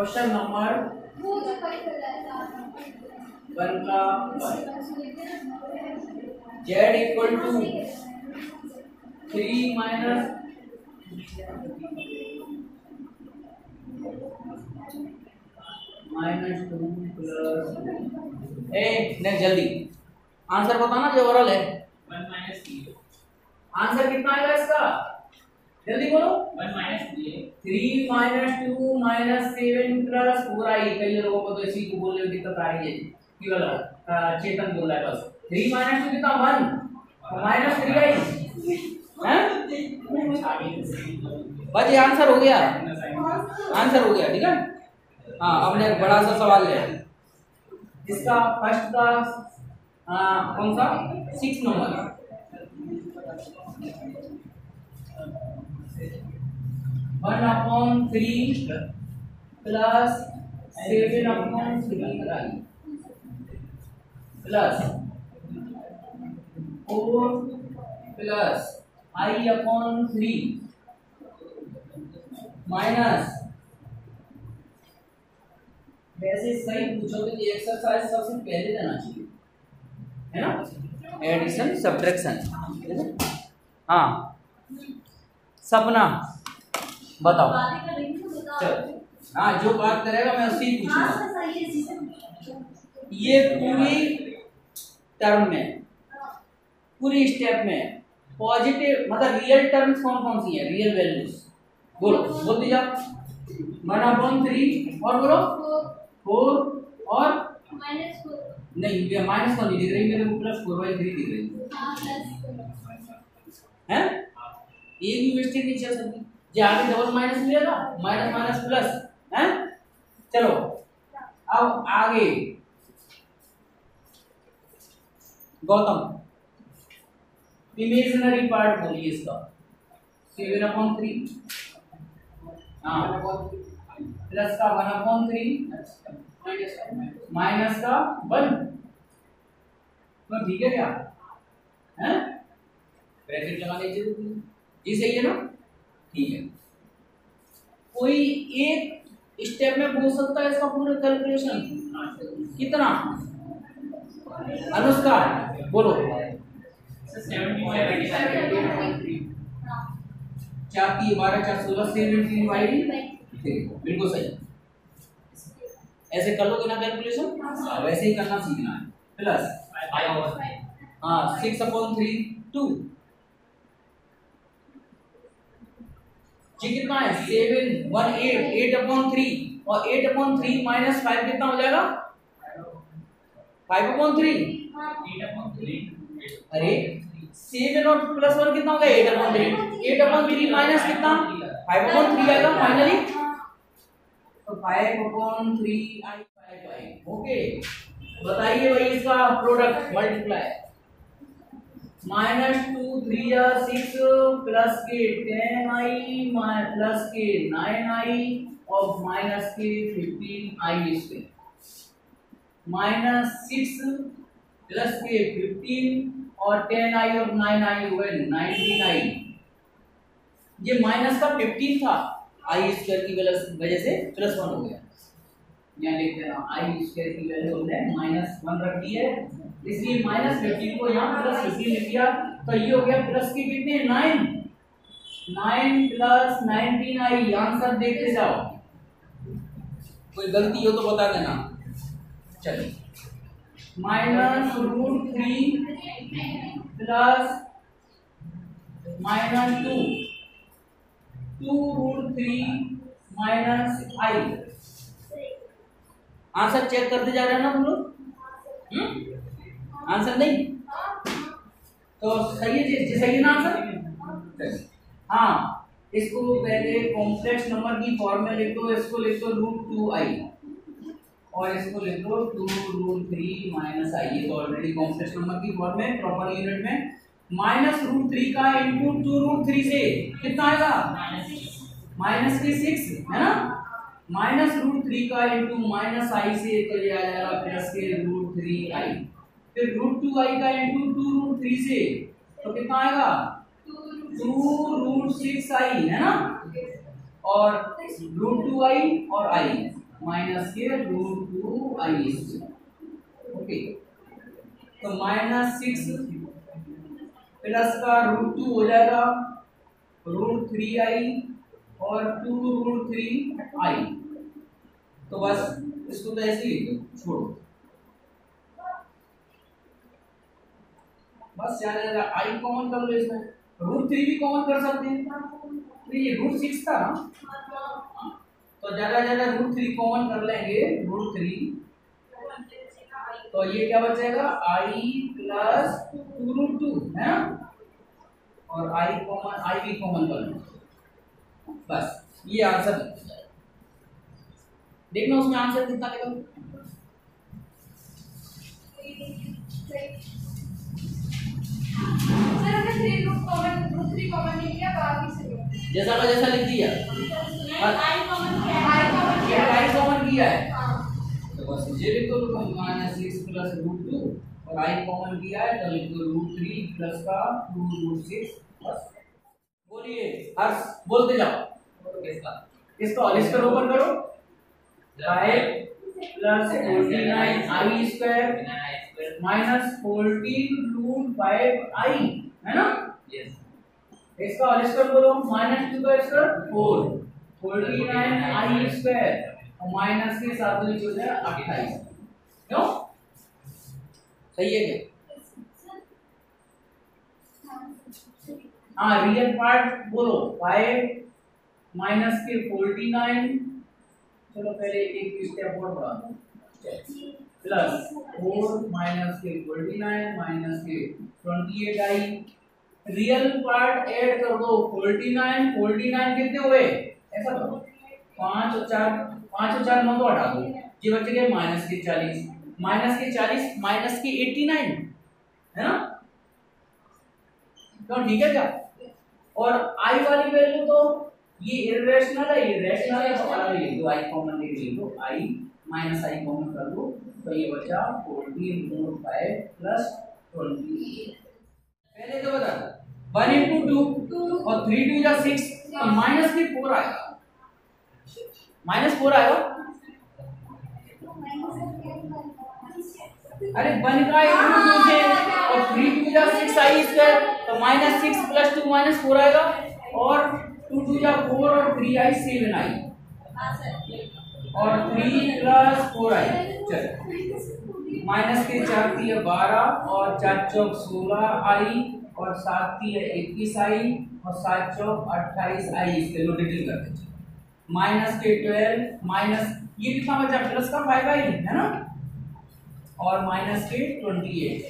Question number 1 का z equal to 3 minus -2 plus next जल्दी answer बताना जो ओरल है। 1 माइनस 3 आंसर कितना आएगा इसका जल्दी बोलो। 1 minus 3 minus 2 minus 7 plus 4i। कई लोगों को तो इसी को बोलने में दिक्कत आ रही है केवल चेतन बोल रहा है बस 3 माइनस 2 कितना 1 माइनस 3i हैं बस ये आंसर हो गया। आंसर हो गया ठीक है। हाँ अब एक बड़ा सा सवाल है इसका फर्स्ट का कौन सा 6 number 1/3 plus 7/3 plus 4 plus i/3 minus. वैसे सही पूछोगे तो एक्सरसाइज सबसे पहले देना चाहिए है ना, एडिशन सब्ट्रैक्शन। हाँ सपना बताओ। चल हाँ जो बात करेगा मैं उससे ही पूछूंगा। ये पूरी टर्म में पूरी स्टेप में पॉजिटिव मतलब रियल टर्म्स कौन कौन सी है, रियल वैल्यूज बोलो बोल दीजिए। 1/3 और बोलो 4 और नहीं माइनस तो नहीं दिख रही मेरे को, प्लस 4/3 दिख रही है। एक भी वेस्टेज नहीं चल सकती जी। आगे डबल माइनस मिलेगा माइनस माइनस प्लस है। चलो अब आगे गौतम इमेजिनरी पार्ट बोलिए इसका 7/3 हाँ प्लस का 1/3 माइनस का 1 तो ठीक है क्या है, ब्रैकेट लगाने की जरूरत नहीं। ये सही है ना, ठीक है। कोई एक स्टेप में पूछ सकता है इसका पूरा कैलकुलेशन कितना। अनुष्का बोलो 4 की 12 4 16 17 बिल्कुल सही। ऐसे कर लोगे ना कैलकुलेशन, वैसे ही करना सीखना है। प्लस हाँ 6/3 2 जी कितना है 7 1 8 8/3 और 8/3 माइनस 5 कितना हो जाएगा 5/3 अरे 7 और प्लस 1 कितना हो गया 8/3 8/3 माइनस कितना 5/3 आएगा फाइनली तो 5/3 आई 5 ओके। बताइए भाई इसका प्रोडक्ट मल्टीप्लाई -2 3 6 प्लस के 10i प्लस के 9i और माइनस के 15i स्क्वायर -6 प्लस के 15 और 10i और 9i हुए 19i। ये माइनस का 15 था आई स्क्वायर की वजह से प्लस 1 हो गया। यहाँ लिख देना आई स्क्वायर की वैल्यू हमने -1 रख दी है इसलिए -15 को यहाँ +15 लिख दिया तो ये हो गया प्लस के कितने 9 प्लस 19i। आंसर देखते जाओ, कोई गलती हो तो बता देना। चलिए -√3 प्लस -2√3 -i। आंसर चेक करते जा रहे हैं ना हम लोग। आंसर नहीं तो सही है जी, सही है ना आंसर। हाँ इसको पहले कॉम्प्लेक्स नंबर की फॉर्म में लिख दो, इसको लिख दो √2i और इसको लिख दो 2√3 -i। ये तो ऑलरेडी कॉम्प्लेक्स नंबर की फॉर्म में प्रॉपर यूनिट में -√3 का इंटू 2√3 से कितना आएगा -6 है ना। -√3 का इंटू -i से तो ये आ जाएगा प्लस के √3i। फिर √2i का इंटू 2√3 से तो कितना आएगा 2√6i है ना। और √2i और i माइनस के √2i²। ओके, तो -6 प्लस का √2 हो जाएगा √3i और 2√3i। तो बस इसको तो ऐसे ही लिख दो, छोड़ो, बस याद रहेगा। आई कॉमन कर लो, इसमें √3 भी कॉमन कर सकते हैं, तो ये √6 था ना, तो ज्यादा ज्यादा √3 कॉमन कर लेंगे, √3, तो ये क्या बचेगा i प्लस 2√2 है ना, और i भी कॉमन कर लो, बस ये आंसर देखना। उसमें आंसर कितना निकल, जैसा का जैसा लिख दिया, आई कॉमन किया है, तो बस ये लिख दो -6 प्लस √2, और आई कॉमन किया है तो लिख दो √3 प्लस का 2√6। बस बोलिए, हर्ष बोलते जाओ। इसका और इसका ओपन करो, 5 प्लस 49i² माइनस 14√5i है ना, इसका और स्क्वायर बोलो, -2 का स्क्वायर 4, 49i² और माइनस के साथ नीचे हो जाए 28। क्यों सही है क्या? हाँ, रियल पार्ट बोलो, 5 माइनस के 49, चलो पहले एक स्टेप और बढ़ा दो, प्लस 4 माइनस के 49 माइनस के 28i। रियल पार्ट ऐड कर दो, 49 कितने हुए, ऐसा करो, 5 और 4 9 तो हटा दो, ये बच गए माइनस के 40 माइनस के 89 है ना, तो ठीक है क्या? और i वाली वैल्यू तो ये इरेशनल है, ये रैशनल है, तो अलग लिख दो, i कॉमन लिख दो, i माइनस i कॉमन कर दो, तो ये बचा 14√5 प्लस 28। पहले तो बता 1 into 2 और 3 2 जा 6, तो माइनस के 4 आएगा, -4 आएगा। अरे 1 का into 2 से और 3 2 जा 6i², तो -6 प्लस 2 -4 आएगा, और 2 2 जा 4 और 3i 7i और 3 प्लस 4i। चल माइनस के 4 3 12 और 4 चौक 16i और 7 3 21i और 7 चौक 28i, इसके डिटेल कर दीजिए। माइनस के 12 माइनस ये कितना बचा, प्लस का 5i है ना, और माइनस के 28,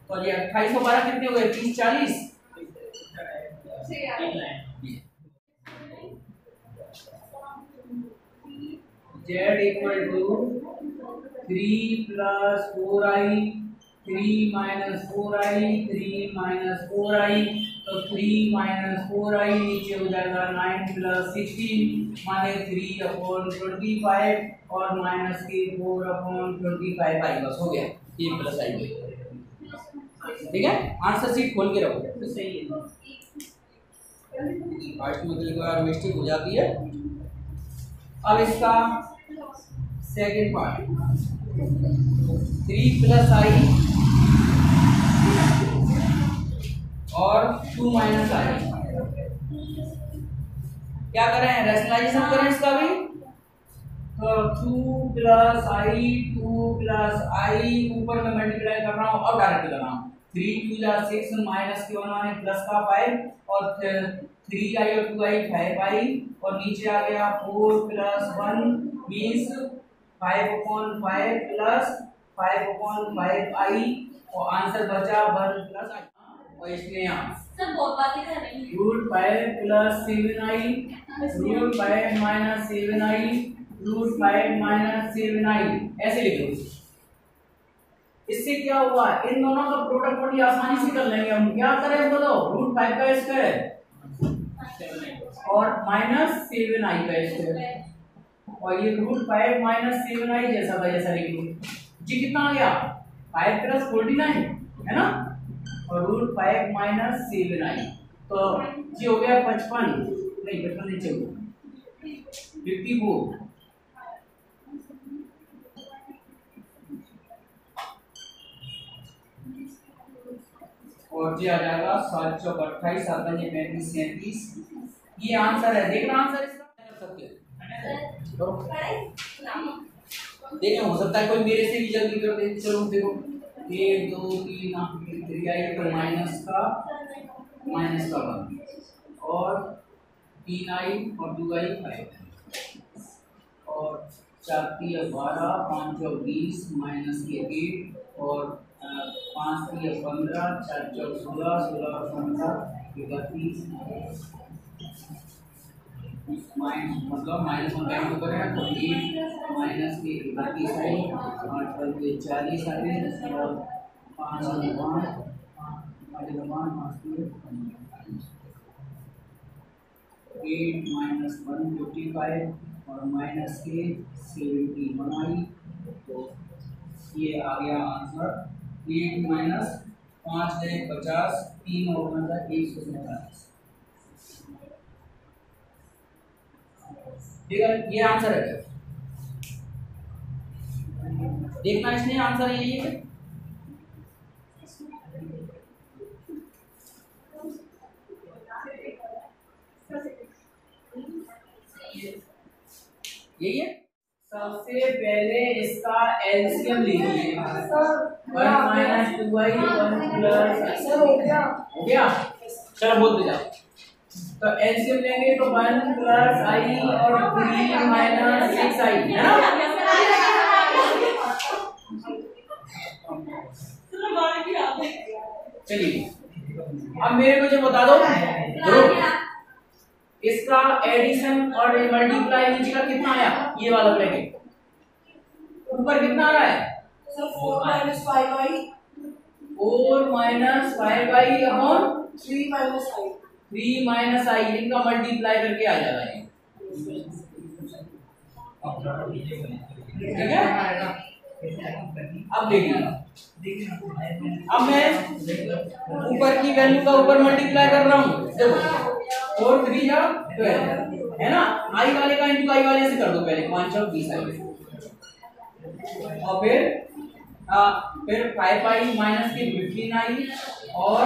तो ये 28 और 12 कितने हुए, 30 40। z equal to 3 plus 4i 3 minus 4i 3 minus 4i, तो 3 माइनस 4i नीचे हो जाएगा 9 प्लस 16 माने 3/25 और माइनस के 4/25i, बस हो गया, ये प्लस आई। ठीक है, आंसर शीट खोल के रखो, तो सही है। फर्स्ट में एक बार मिस्टेक हो जाती है। अब इसका सेकंड पार्ट, 3 प्लस i और 2 माइनस i, क्या करें, रैशनलाइजेशन करें इसका भी, तो 2 प्लस i ऊपर में मल्टीप्लाई कर रहा हूँ, अब डायरेक्ट कर रहा हूँ, 3 2 जा 6 माइनस के 1 माने प्लस का 5 और 3i और 2i 5i और नीचे आ गया 4 प्लस 1 मीन्स 5/5 प्लस 5/5i और आंसर बचा 1 प्लस i, और इसमें यहाँ सब बहुत बातें कर रहे हैं, √5 plus 7i √5 minus 7i √5 minus 7i, ऐसे लिख लो। इससे क्या हुआ, इन दोनों का प्रोडक्ट बड़ी आसानी से कर लेंगे हम। क्या करें बोलो, √5 का स्क्वायर और माइनस 7i का स्क्वायर, और ये √5 माइनस 7i जैसा का जैसा लिख लो। जी कितना आ गया, 5 प्लस 49 है ना, और √5 माइनस 7i, तो जी हो गया 55 नहीं 55 नीचे हो 54 और ये आ जाएगा 7 चौक 28 7 पंजे 35 37। ये आंसर है। देखना आंसर इसका कर सकते हैं। देखिए हो सकता है कोई मेरे से भी जल्दी कर दे। चलो देखो 1 2 3 3 आई तो माइनस का 1 और 3 आई और 2 आई 5 और 4 3 12 5 और 20 माइनस के 8 और 5 3 15 4 4 16 16 और 15 31 माइनस मतलब माइनस 1 टाइम को करें तो 8 माइनस के 31 आई 8 पर के 40 आए और 5 और 8 माइनस 155 और माइनस के 71 आई। तो ये आ गया आंसर 8 माइनस 5 है 50 3 और 147। ठीक है ये आंसर है। देखना इसने आंसर यही है। यही है। सबसे पहले इसका एलसीएम लीजिए 1 माइनस 2y 1 प्लस सर हो गया। हो गया। चलो बोल दे जाओ। तो एलसीएम लेंगे तो 1 प्लस आई और 3 माइनस 6 आई है ना। चलिए अब मेरे को जो बता दो इसका एडिशन और मल्टीप्लाई नीचे का कितना आया। ये वाला ब्रैकेट ऊपर कितना आ रहा है 4 माइनस 5y 4 माइनस 5y अपॉन 3 माइनस 5 3 माइनस आई इनका मल्टीप्लाई करके आ जा रहा है। ठीक है अब देखिए अब मैं ऊपर की वैल्यू का ऊपर मल्टीप्लाई कर रहा हूँ। देखो 4 3 जा 12 है ना। आई वाले का इंटू आई वाले से कर दो पहले 5 और 20 आई और फिर 5 आई माइनस के 15 आई और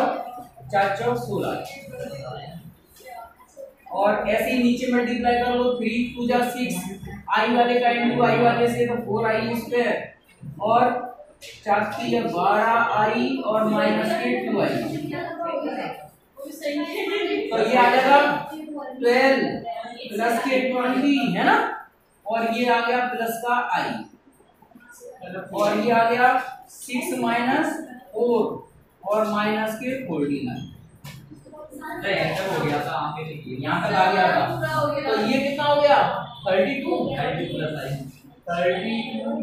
4 चौक 16 और ऐसे ही नीचे मल्टीप्लाई कर लो 3 2 जा 6 आई वाले का इंटू आई वाले से तो 4 आई स्क्वायर और 4 3 12 आई और माइनस के 2 आई। तो ये आ जाएगा 12 प्लस के 20 है ना और ये आ गया प्लस का आई और ये आ गया 6 माइनस 4 और माइनस के 49 हो गया था। यहाँ तक आ गया था। तो ये कितना हो गया 32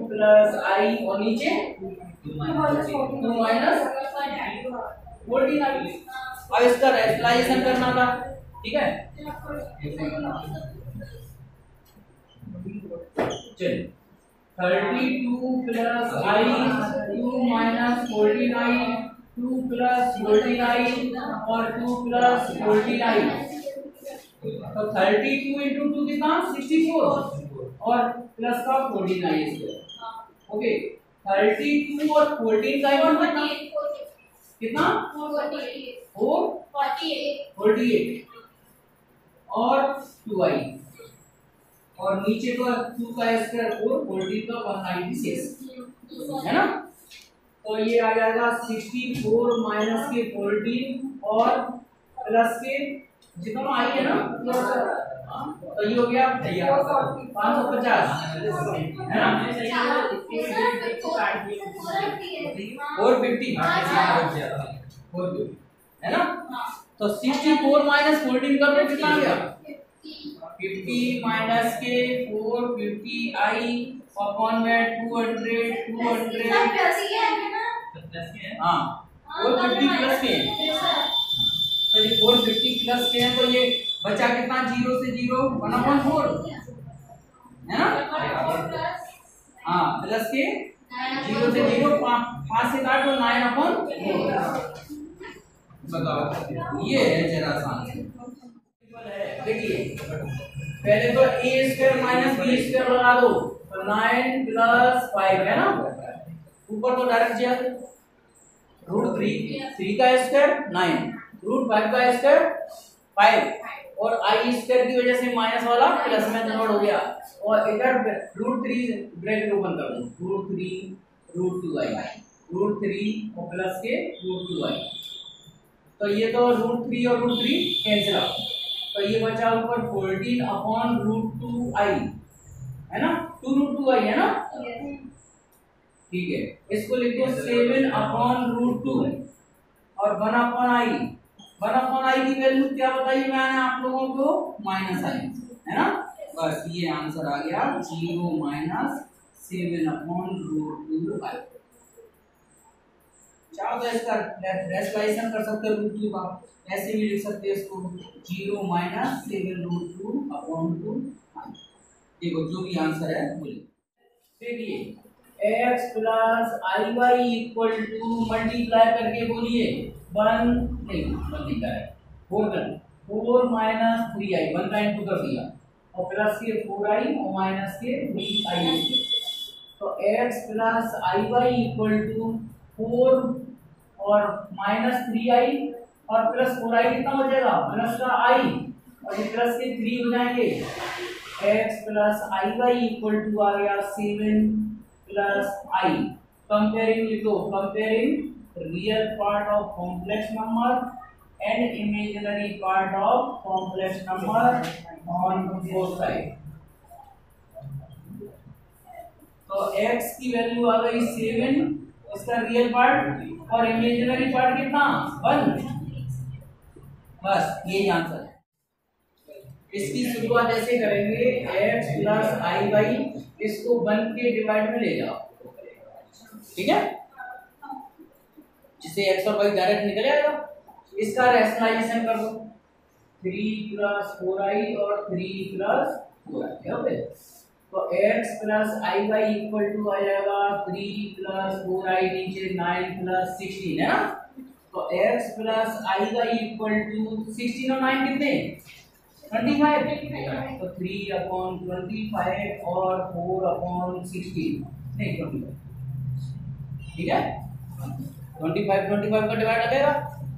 प्लस आई और नीचे 2 माइनस 49। अब इसका रेशनलाइजेशन करना था। ठीक है चलिए 32 प्लस आई 2 माइनस 49 2 प्लस 49 और 2 प्लस 49 तो 32 इंटू 2 कितना 64 और प्लस का 49 ओके 32 और 14 का कितना 48 और 2i और नीचे का 2 का स्क्वायर 4 14 का 196 है ना। तो ये आ जाएगा 64 माइनस के 14 और प्लस के जितना आई है ना तो ये हो गया 550 है ना 450 है ना। तो 64 माइनस 14 का कितना आ गया 50 माइनस के 450 आई अपॉन में 200 हाँ 450 प्लस के तो ये 450 प्लस के हैं तो ये बचा कितना 0 से 0 1/4 है ना। हाँ प्लस के 0 से 0 5 से काटो 9/4 बताओ ये है जरा आसान देखिए पहले तो a square minus b square लगा दो तो 9 प्लस 5 है ना ऊपर तो डायरेक्ट जाए रूट 3 का स्क्वायर 9, रूट 5 का स्क्वायर 5 और आई स्क्वायर की वजह से माइनस वाला प्लस में कन्वर्ट हो गया और इधर रूट 3 ब्रैकेट ओपन कर दो, रूट 3 रूट 2i, रूट 3 और प्लस के रूट 2i। तो ये तो रूट 3 और रूट 3 कैंसिल आउट, तो ये बचा ऊपर 14 अपॉन रूट 2i है ना, 2 रूट 2i है ना, ठीक है। इसको लिखो 7 अपॉन रूट 2 और 1 अपॉन i। 1 अपॉन i की वैल्यू क्या बताई मैंने आप लोगों को, माइनस i है ना, बस ये आंसर आ गया 0 माइनस 7 अपॉन रूट 2i। चाहो तो इसका रेशनलाइजेशन कर सकते हो रूट 2 का, ऐसे भी लिख सकते हैं इसको 0 माइनस 7 रूट 2 अपॉन 2i। देखो जो भी आंसर है बोलिए। देखिए x plus i y equal to multiply करके बोलिए 1 नहीं मल्टीप्लाई 4 माइनस 3i, 1 का इंटू कर दिया और प्लस के 4i और माइनस के 3i। तो x plus i y equal to 4 और माइनस 3i और प्लस 4i कितना हो जाएगा, प्लस का i और ये प्लस के 3 हो जाएंगे। x plus i y equal to आ गया 7 प्लस i। कंपेयरिंग लिखो, comparing real part of complex number and imaginary part of complex number on both side. तो x की वैल्यू आ गई 7, इसका रियल पार्ट और इमेजिनरी पार्ट कितना 1, बस यही आंसर है। इसकी शुरुआत ऐसे करेंगे x प्लस आई वाई, इसको 1 के डिवाइड में ले जाओ, ठीक है, जिससे x और y डायरेक्ट निकल आएगा। इसका रैशनलाइजेशन कर दो 3 प्लस 4i और 3 प्लस 4i, ओके। तो x plus i y equal to आ जाएगा 3 प्लस 4i नीचे 9 प्लस 16 है ना। तो x plus i y equal to 16 और 9 कितने 25, तो 3 अपॉन 25 और 4 अपॉन 16 नहीं 25, ठीक है। 25 का डिवाइड लगेगा,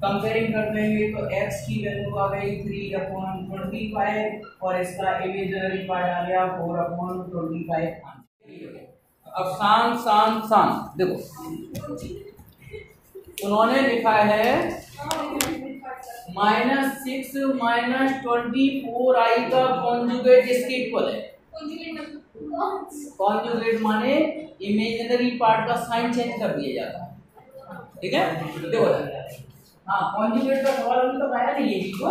कंपेयरिंग कर देंगे तो x की वैल्यू आ गई 3 अपॉन 25 और इसका इमेजिनरी पार्ट आ गया 4 अपॉन 25। अब शांत शांत शांत देखो, उन्होंने लिखा है -6 माइनस 24i का कॉन्जुगेट इसके इक्वल है। कॉन्जुगेट माने इमेजिनरी पार्ट का साइन चेंज कर दिया जाता है, ठीक है। देखो हाँ कॉन्जुगेट का सवाल अभी तो आया नहीं है तो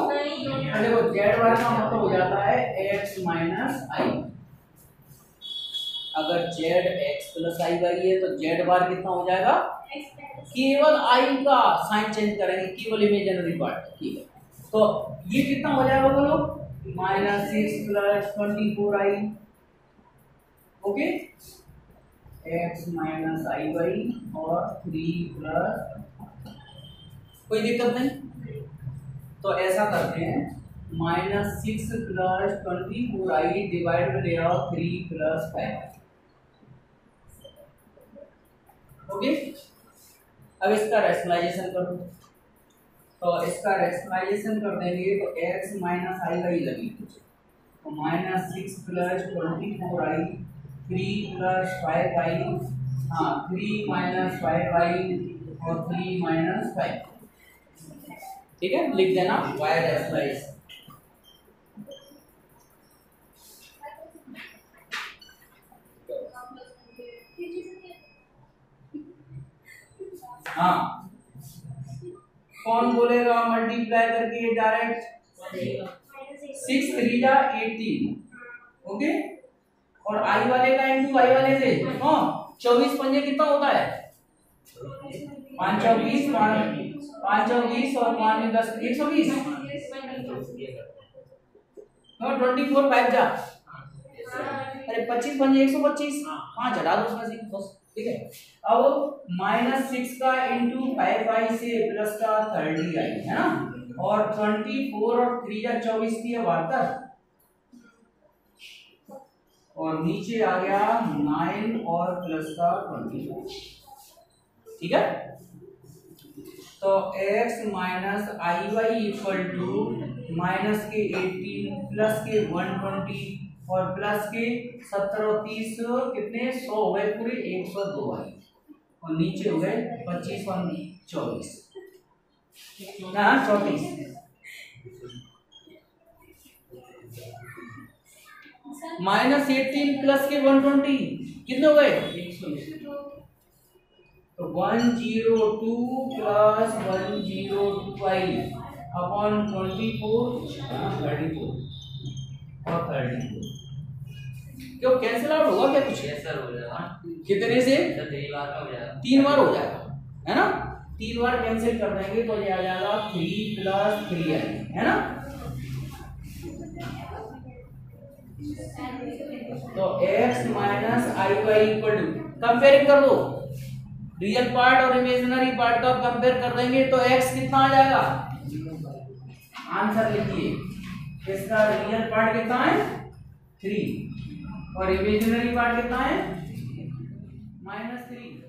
देखो z बार का मतलब हो जाता है x माइनस आई। अगर z x plus i Y है तो z बार कितना हो जाएगा, केवल i का साइन चेंज करेंगे, केवल इमेजिनरी पार्ट, ठीक है। तो ये कितना हो जाएगा बोलो, -6 plus 24i, okay, x minus i y और 3 प्लस, कोई दिक्कत नहीं। तो ऐसा करते हैं -6 प्लस 24i डिवाइड में ले आओ 3 प्लस 5, ओके। अब इसका रैशनलाइजेशन करो, तो इसका रैशनलाइजेशन कर देंगे तो x माइनस आई वाई लगी, तो -6 प्लस 24i 3 प्लस 5i, हाँ 3 माइनस 5i और 3 माइनस 5, ठीक है। लिख देना y रैशनलाइज, हाँ कौन बोलेगा मल्टीप्लाई करके डायरेक्ट, 6 3 जा 18, ओके। और आई वाले का इंटू आई वाले से, हाँ 24 पंजे कितना होता है 5 और 20, 5 और 20 और 5 में 10 120, और 24 5 जा, अरे 25 पंजे 125, हाँ चढ़ा दो उसमें से बस, ठीक है। अब -6 का इंटू 5i से प्लस का 30i है ना, और 24 और 3 या 24 की 72, और नीचे आ गया 9 और प्लस का 24, ठीक है। तो x minus i y equal to minus के 18 प्लस के 120 और प्लस के 70 और 30 कितने 100 हो गए पूरे 102 आई और नीचे हो गए 25 और 24 हाँ 34 माइनस 18 प्लस के 120 कितने हो गए 120 तो 102 प्लस 102i अपॉन 24 और 34 क्यों कैंसिल आउट होगा क्या कुछ सर हो जाएगा कितने से सर 3 बार का हो जाएगा 3 बार हो जाएगा है ना 3 बार कैंसिल कर देंगे तो ये आ जाएगा 3 प्लस 3i है ना तो x minus i y equal to comparing कर दो रियल पार्ट और इमेजिनरी पार्ट का कंपेयर कर देंगे तो x कितना आ जाएगा आंसर लिखिए इसका रियल पार्ट कितना है 3 और इमेजिनरी पार्ट कितना है -3